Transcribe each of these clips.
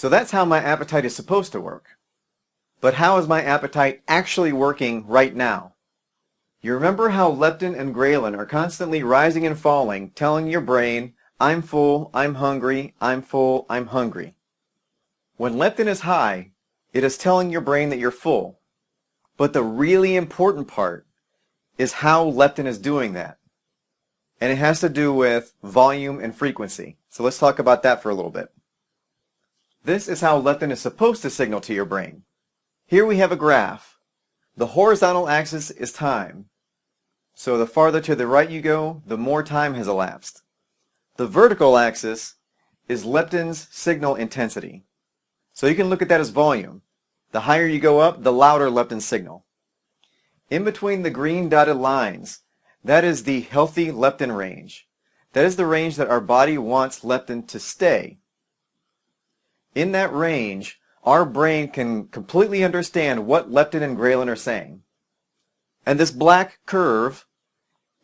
So that's how my appetite is supposed to work. But how is my appetite actually working right now? You remember how leptin and ghrelin are constantly rising and falling, telling your brain, I'm full, I'm hungry, I'm full, I'm hungry. When leptin is high, it is telling your brain that you're full. But the really important part is how leptin is doing that. And it has to do with volume and frequency. So let's talk about that for a little bit. This is how leptin is supposed to signal to your brain. Here we have a graph. The horizontal axis is time. So the farther to the right you go, the more time has elapsed. The vertical axis is leptin's signal intensity. So you can look at that as volume. The higher you go up, the louder leptin's signal. In between the green dotted lines, that is the healthy leptin range. That is the range that our body wants leptin to stay. In that range, our brain can completely understand what leptin and ghrelin are saying. And this black curve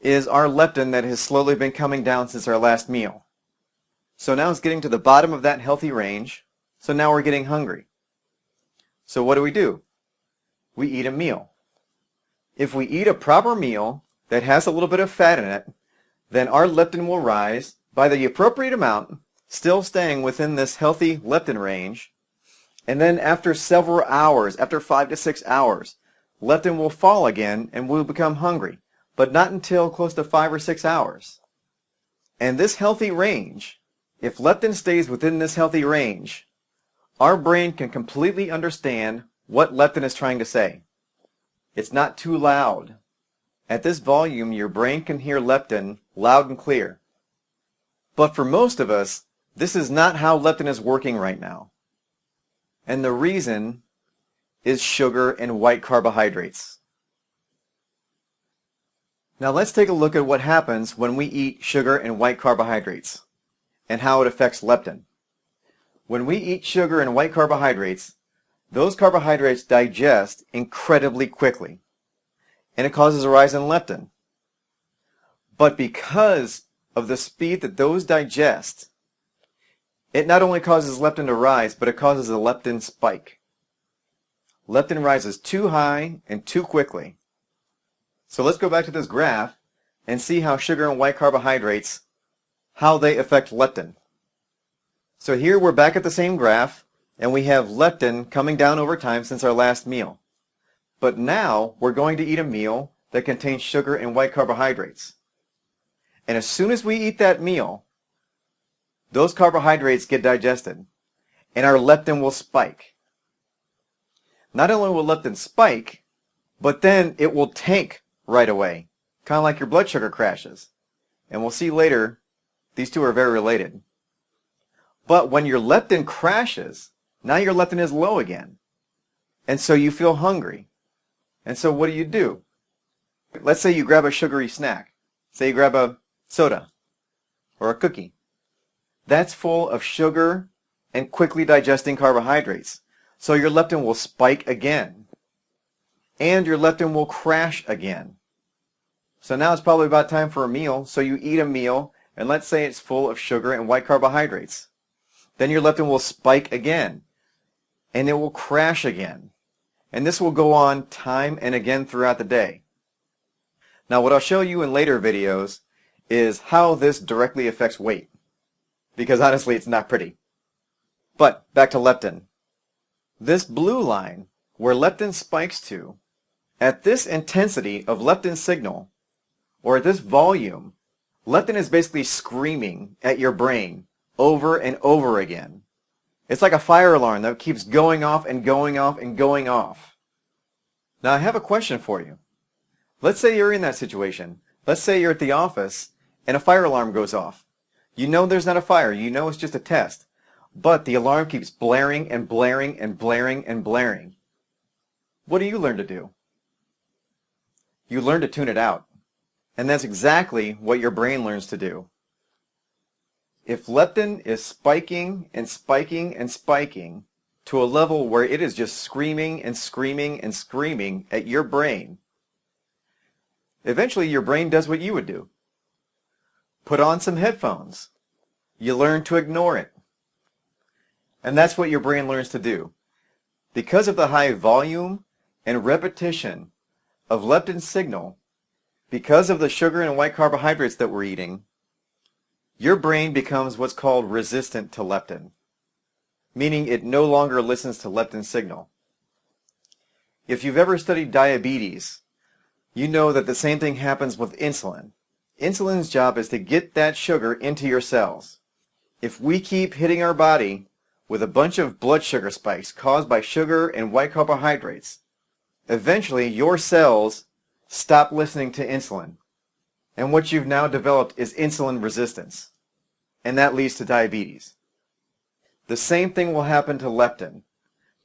is our leptin that has slowly been coming down since our last meal. So now it's getting to the bottom of that healthy range, so now we're getting hungry. So what do? We eat a meal. If we eat a proper meal that has a little bit of fat in it, then our leptin will rise by the appropriate amount, still staying within this healthy leptin range, and then after several hours, after 5 to 6 hours, leptin will fall again and we'll become hungry, but not until close to 5 or 6 hours. And this healthy range, if leptin stays within this healthy range, our brain can completely understand what leptin is trying to say. It's not too loud. At this volume, your brain can hear leptin loud and clear. But for most of us, this is not how leptin is working right now. And the reason is sugar and white carbohydrates. Now let's take a look at what happens when we eat sugar and white carbohydrates and how it affects leptin. When we eat sugar and white carbohydrates, those carbohydrates digest incredibly quickly, and it causes a rise in leptin. But because of the speed that those digest, it not only causes leptin to rise, but it causes a leptin spike. Leptin rises too high and too quickly. So let's go back to this graph and see how sugar and white carbohydrates, how they affect leptin. So here we're back at the same graph, and we have leptin coming down over time since our last meal. But now we're going to eat a meal that contains sugar and white carbohydrates. And as soon as we eat that meal, those carbohydrates get digested, and our leptin will spike. Not only will leptin spike, but then it will tank right away, kind of like your blood sugar crashes. And we'll see later, these two are very related. But when your leptin crashes, now your leptin is low again. And so you feel hungry. And so what do? Let's say you grab a sugary snack. Say you grab a soda or a cookie. That's full of sugar and quickly digesting carbohydrates. So your leptin will spike again. And your leptin will crash again. So now it's probably about time for a meal. So you eat a meal, and let's say it's full of sugar and white carbohydrates. Then your leptin will spike again. And it will crash again. And this will go on time and again throughout the day. Now what I'll show you in later videos is how this directly affects weight. Because honestly, it's not pretty. But back to leptin. This blue line, where leptin spikes to, at this intensity of leptin signal, or at this volume, leptin is basically screaming at your brain over and over again. It's like a fire alarm that keeps going off and going off and going off. Now I have a question for you. Let's say you're in that situation. Let's say you're at the office and a fire alarm goes off. You know there's not a fire. You know it's just a test. But the alarm keeps blaring and blaring and blaring and blaring. What do you learn to do? You learn to tune it out. And that's exactly what your brain learns to do. If leptin is spiking and spiking and spiking to a level where it is just screaming and screaming and screaming at your brain, eventually your brain does what you would do. Put on some headphones. You learn to ignore it. And that's what your brain learns to do. Because of the high volume and repetition of leptin signal, because of the sugar and white carbohydrates that we're eating, your brain becomes what's called resistant to leptin, meaning it no longer listens to leptin signal. If you've ever studied diabetes, you know that the same thing happens with insulin. Insulin's job is to get that sugar into your cells. If we keep hitting our body with a bunch of blood sugar spikes caused by sugar and white carbohydrates, eventually your cells stop listening to insulin. And what you've now developed is insulin resistance. And that leads to diabetes. The same thing will happen to leptin.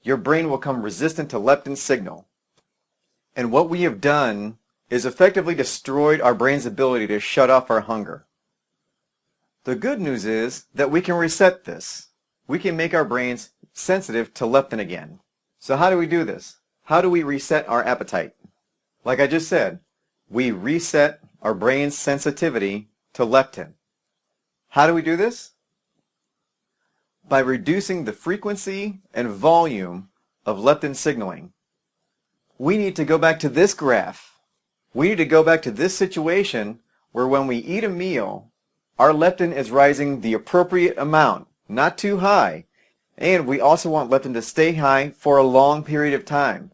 Your brain will become resistant to leptin signal. And what we have done is effectively destroyed our brain's ability to shut off our hunger. The good news is that we can reset this. We can make our brains sensitive to leptin again. So how do we do this? How do we reset our appetite? Like I just said, we reset our brain's sensitivity to leptin. How do we do this? By reducing the frequency and volume of leptin signaling. We need to go back to this graph. We need to go back to this situation where when we eat a meal, our leptin is rising the appropriate amount, not too high. And we also want leptin to stay high for a long period of time,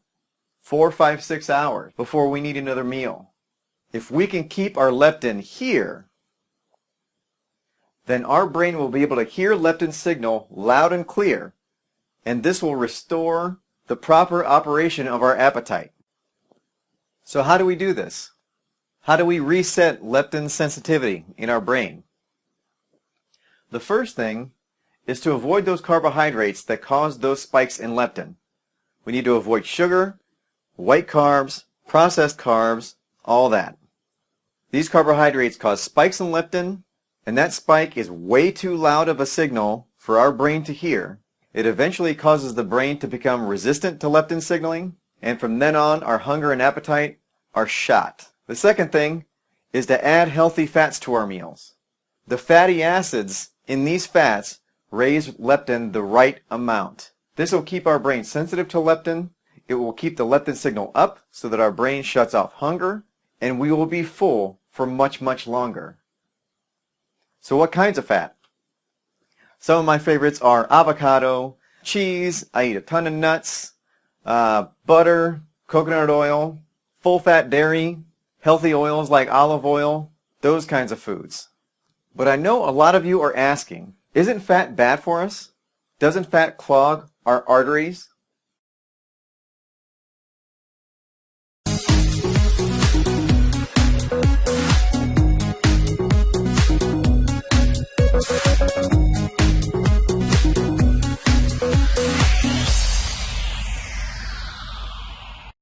4, 5, 6 hours before we need another meal. If we can keep our leptin here, then our brain will be able to hear leptin signal loud and clear, and this will restore the proper operation of our appetite. So how do we do this? How do we reset leptin sensitivity in our brain? The first thing is to avoid those carbohydrates that cause those spikes in leptin. We need to avoid sugar, white carbs, processed carbs, all that. These carbohydrates cause spikes in leptin, and that spike is way too loud of a signal for our brain to hear. It eventually causes the brain to become resistant to leptin signaling, and from then on, our hunger and appetite are shot. The second thing is to add healthy fats to our meals. The fatty acids in these fats raise leptin the right amount. This will keep our brain sensitive to leptin. It will keep the leptin signal up so that our brain shuts off hunger, and we will be full for much, much longer. So what kinds of fat? Some of my favorites are avocado, cheese, I eat a ton of nuts, butter, coconut oil, full-fat dairy, healthy oils like olive oil, those kinds of foods. But I know a lot of you are asking, isn't fat bad for us? Doesn't fat clog our arteries?